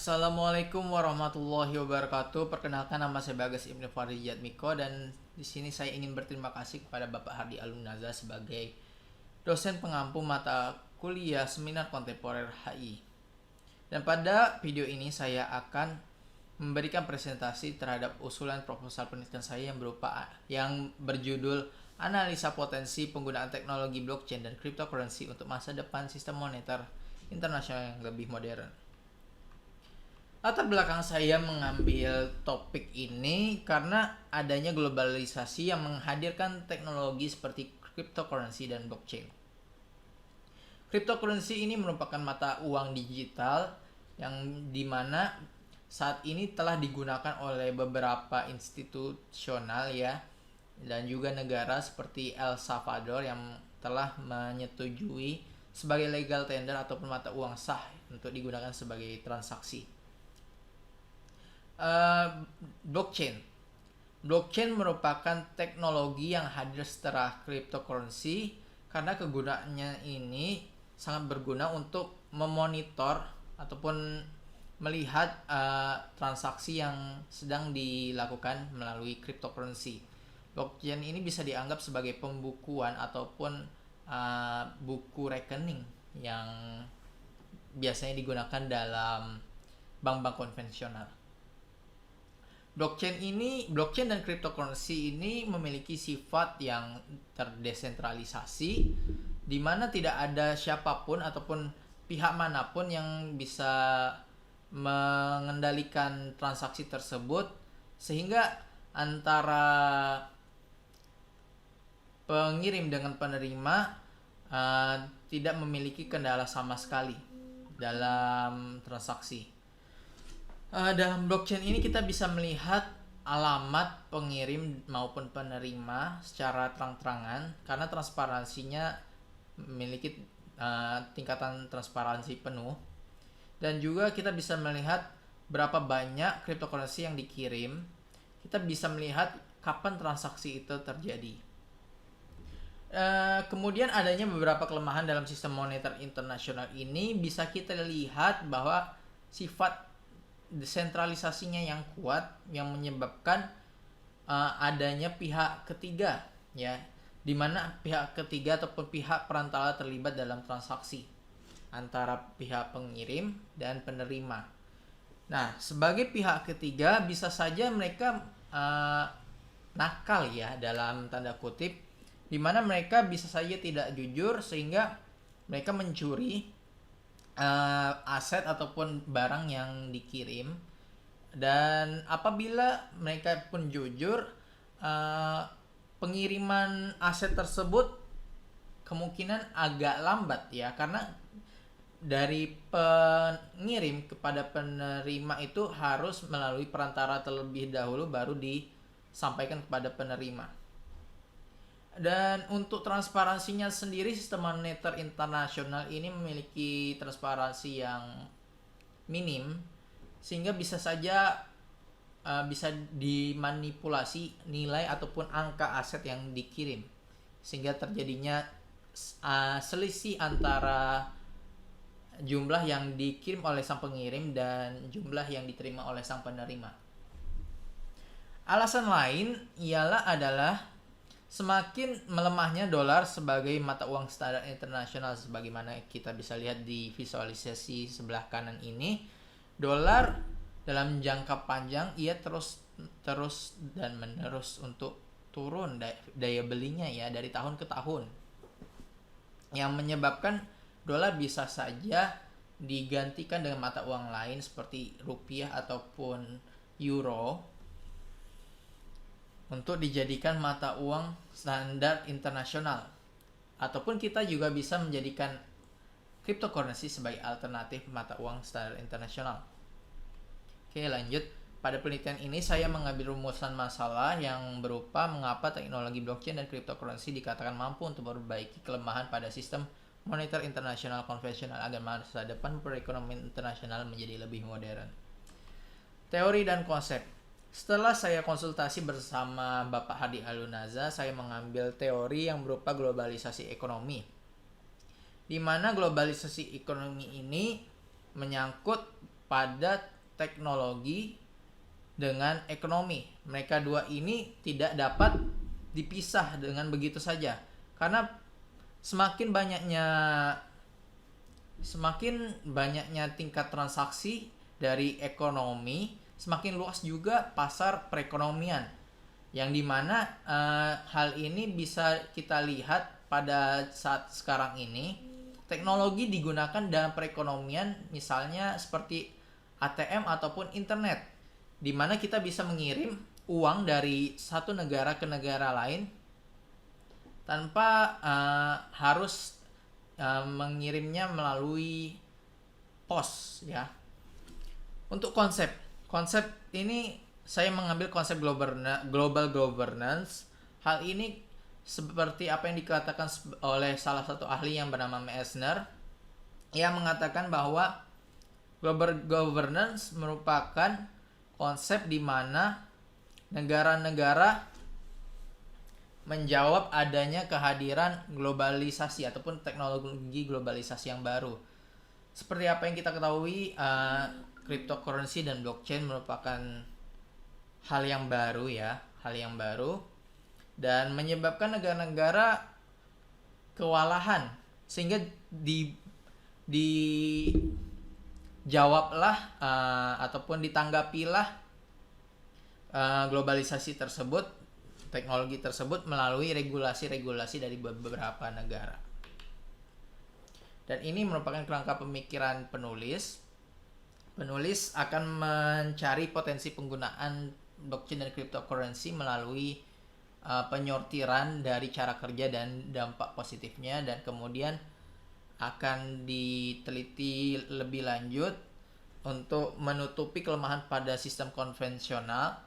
Assalamualaikum warahmatullahi wabarakatuh. Perkenalkan, nama saya Bagas Ibnu Farijat Miko, dan di sini saya ingin berterima kasih kepada Bapak Hardi Alunaza sebagai dosen pengampu mata kuliah Seminar Kontemporer HI. Dan pada video ini saya akan memberikan presentasi terhadap usulan proposal penelitian saya yang berjudul Analisa Potensi Penggunaan Teknologi Blockchain dan Cryptocurrency untuk Masa Depan Sistem Moneter Internasional yang lebih modern. Latar belakang saya mengambil topik ini karena adanya globalisasi yang menghadirkan teknologi seperti cryptocurrency dan blockchain. Cryptocurrency ini merupakan mata uang digital yang dimana saat ini telah digunakan oleh beberapa institusional dan juga negara seperti El Salvador yang telah menyetujui sebagai legal tender ataupun mata uang sah untuk digunakan sebagai transaksi. Blockchain merupakan teknologi yang hadir setelah cryptocurrency karena kegunaannya ini sangat berguna untuk memonitor ataupun melihat transaksi yang sedang dilakukan melalui cryptocurrency. Blockchain ini bisa dianggap sebagai pembukuan ataupun buku rekening yang biasanya digunakan dalam bank-bank konvensional. Blockchain dan cryptocurrency ini memiliki sifat yang terdesentralisasi, di mana tidak ada siapapun ataupun pihak manapun yang bisa mengendalikan transaksi tersebut, sehingga antara pengirim dengan penerima tidak memiliki kendala sama sekali dalam transaksi. Dalam blockchain ini kita bisa melihat alamat pengirim maupun penerima secara terang-terangan karena transparansinya memiliki tingkatan transparansi penuh, dan juga kita bisa melihat berapa banyak cryptocurrency yang dikirim. Kita bisa melihat kapan transaksi itu terjadi. Kemudian adanya beberapa kelemahan dalam sistem moneter internasional ini bisa kita lihat bahwa sifat desentralisasinya yang kuat yang menyebabkan adanya pihak ketiga, di mana pihak ketiga ataupun pihak perantara terlibat dalam transaksi antara pihak pengirim dan penerima. Nah, sebagai pihak ketiga bisa saja mereka nakal dalam tanda kutip, di mana mereka bisa saja tidak jujur sehingga mereka mencuri aset ataupun barang yang dikirim. Dan apabila mereka pun jujur, pengiriman aset tersebut kemungkinan agak lambat karena dari pengirim kepada penerima itu harus melalui perantara terlebih dahulu baru disampaikan kepada penerima. Dan untuk transparansinya sendiri, sistem moneter internasional ini memiliki transparansi yang minim, sehingga bisa saja bisa dimanipulasi nilai ataupun angka aset yang dikirim, sehingga terjadinya selisih antara jumlah yang dikirim oleh sang pengirim dan jumlah yang diterima oleh sang penerima. Alasan lain adalah semakin melemahnya dolar sebagai mata uang standar internasional. Sebagaimana kita bisa lihat di visualisasi sebelah kanan ini, dolar dalam jangka panjang ia terus dan menerus untuk turun daya belinya dari tahun ke tahun, yang menyebabkan dolar bisa saja digantikan dengan mata uang lain seperti rupiah ataupun euro untuk dijadikan mata uang standar internasional. Ataupun kita juga bisa menjadikan cryptocurrency sebagai alternatif mata uang standar internasional. Oke, lanjut. Pada penelitian ini saya mengambil rumusan masalah yang berupa mengapa teknologi blockchain dan cryptocurrency dikatakan mampu untuk memperbaiki kelemahan pada sistem moneter internasional konvensional agar masa depan perekonomian internasional menjadi lebih modern. Teori dan konsep. Setelah saya konsultasi bersama Bapak Hardi Alunaza, saya mengambil teori yang berupa globalisasi ekonomi, di mana globalisasi ekonomi ini menyangkut pada teknologi dengan ekonomi. Mereka dua ini tidak dapat dipisah dengan begitu saja. Karena semakin banyaknya tingkat transaksi dari ekonomi, semakin luas juga pasar perekonomian. Yang dimana hal ini bisa kita lihat pada saat sekarang ini, teknologi digunakan dalam perekonomian, misalnya seperti ATM ataupun internet, di mana kita bisa mengirim uang dari satu negara ke negara lain tanpa harus mengirimnya melalui pos, ya. Untuk konsep ini saya mengambil konsep global governance. Hal ini seperti apa yang dikatakan oleh salah satu ahli yang bernama Meissner. Ia mengatakan bahwa global governance merupakan konsep di mana negara-negara menjawab adanya kehadiran globalisasi ataupun teknologi globalisasi yang baru. Seperti apa yang kita ketahui, cryptocurrency dan blockchain merupakan hal yang baru, dan menyebabkan negara-negara kewalahan, sehingga dijawablah ataupun ditanggapilah globalisasi tersebut, teknologi tersebut melalui regulasi-regulasi dari beberapa negara. Dan ini merupakan kerangka pemikiran penulis. Penulis akan mencari potensi penggunaan blockchain dan cryptocurrency melalui penyortiran dari cara kerja dan dampak positifnya, dan kemudian akan diteliti lebih lanjut untuk menutupi kelemahan pada sistem konvensional,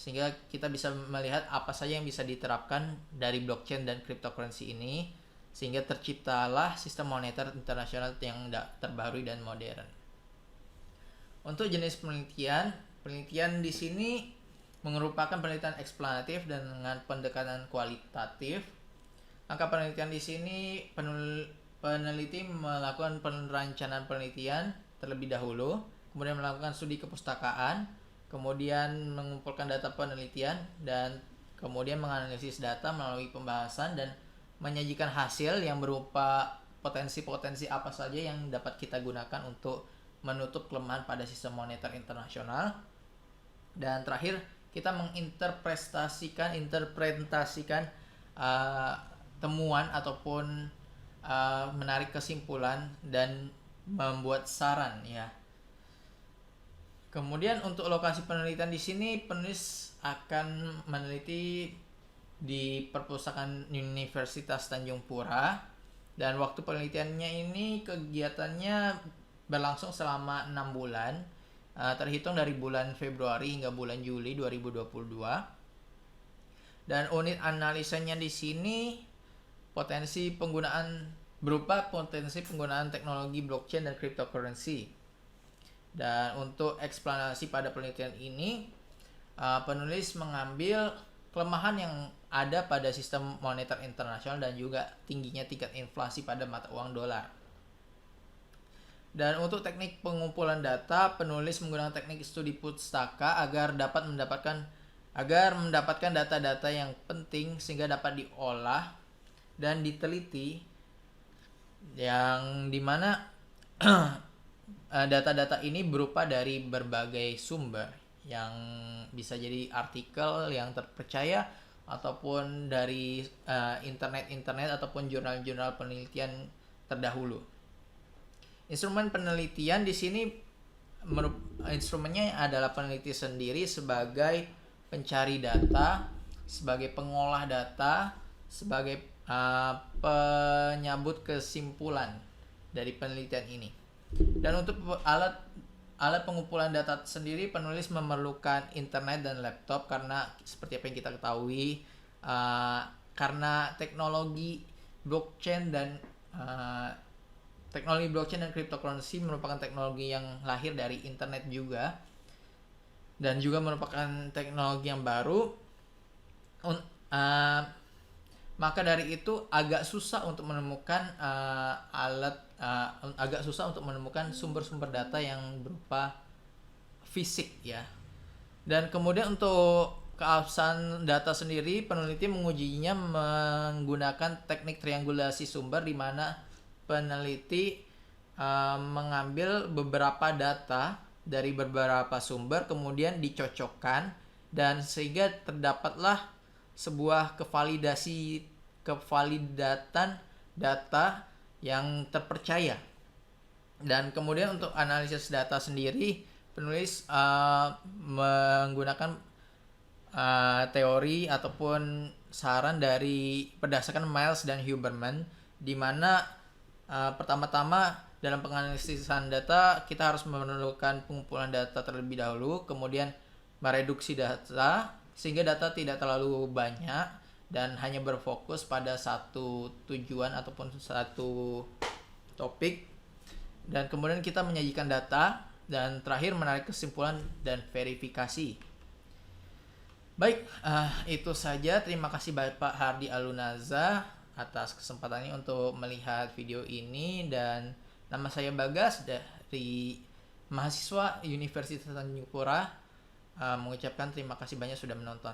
sehingga kita bisa melihat apa saja yang bisa diterapkan dari blockchain dan cryptocurrency ini, sehingga terciptalah sistem moneter internasional yang terbaru dan modern. Untuk jenis penelitian di sini merupakan penelitian eksplanatif dan dengan pendekatan kualitatif. Angka penelitian di sini peneliti melakukan perencanaan penelitian terlebih dahulu, kemudian melakukan studi kepustakaan, kemudian mengumpulkan data penelitian, dan kemudian menganalisis data melalui pembahasan dan menyajikan hasil yang berupa potensi-potensi apa saja yang dapat kita gunakan untuk menutup kelemahan pada sistem moneter internasional. Dan terakhir, kita menginterpretasikan temuan ataupun menarik kesimpulan dan membuat saran, ya. Kemudian untuk lokasi penelitian di sini, penulis akan meneliti di Perpustakaan Universitas Tanjung Pura, dan waktu penelitiannya ini kegiatannya berlangsung selama 6 bulan, terhitung dari bulan Februari hingga bulan Juli 2022. Dan unit analisanya di sini berupa potensi penggunaan teknologi blockchain dan cryptocurrency. Dan untuk eksplanasi pada penelitian ini, penulis mengambil kelemahan yang ada pada sistem moneter internasional dan juga tingginya tingkat inflasi pada mata uang dolar. Dan untuk teknik pengumpulan data, penulis menggunakan teknik studi pustaka agar mendapatkan data-data yang penting sehingga dapat diolah dan diteliti, yang dimana data-data ini berupa dari berbagai sumber, yang bisa jadi artikel yang terpercaya ataupun dari internet ataupun jurnal-jurnal penelitian terdahulu. Instrumen penelitian di sini instrumennya adalah peneliti sendiri sebagai pencari data, sebagai pengolah data, sebagai penyambut kesimpulan dari penelitian ini. Dan untuk alat pengumpulan data sendiri, penulis memerlukan internet dan laptop, karena seperti apa yang kita ketahui, karena teknologi blockchain dan cryptocurrency merupakan teknologi yang lahir dari internet juga, dan juga merupakan teknologi yang baru. Maka dari itu agak susah untuk menemukan sumber-sumber data yang berupa fisik ya. Dan kemudian untuk keabsahan data sendiri, peneliti mengujinya menggunakan teknik triangulasi sumber, di mana peneliti mengambil beberapa data dari beberapa sumber, kemudian dicocokkan, dan sehingga terdapatlah sebuah kevalidatan data yang terpercaya. Dan kemudian untuk analisis data sendiri, penulis menggunakan teori ataupun saran dari berdasarkan Miles dan Huberman, di mana pertama-tama dalam penganalisan data kita harus memerlukan pengumpulan data terlebih dahulu, kemudian mereduksi data sehingga data tidak terlalu banyak dan hanya berfokus pada satu tujuan ataupun satu topik, dan kemudian kita menyajikan data, dan terakhir menarik kesimpulan dan verifikasi. Baik, itu saja. Terima kasih Bapak Hardi Alunaza atas kesempatannya untuk melihat video ini, dan nama saya Bagas dari mahasiswa Universitas Tanjung Pura mengucapkan terima kasih banyak sudah menonton.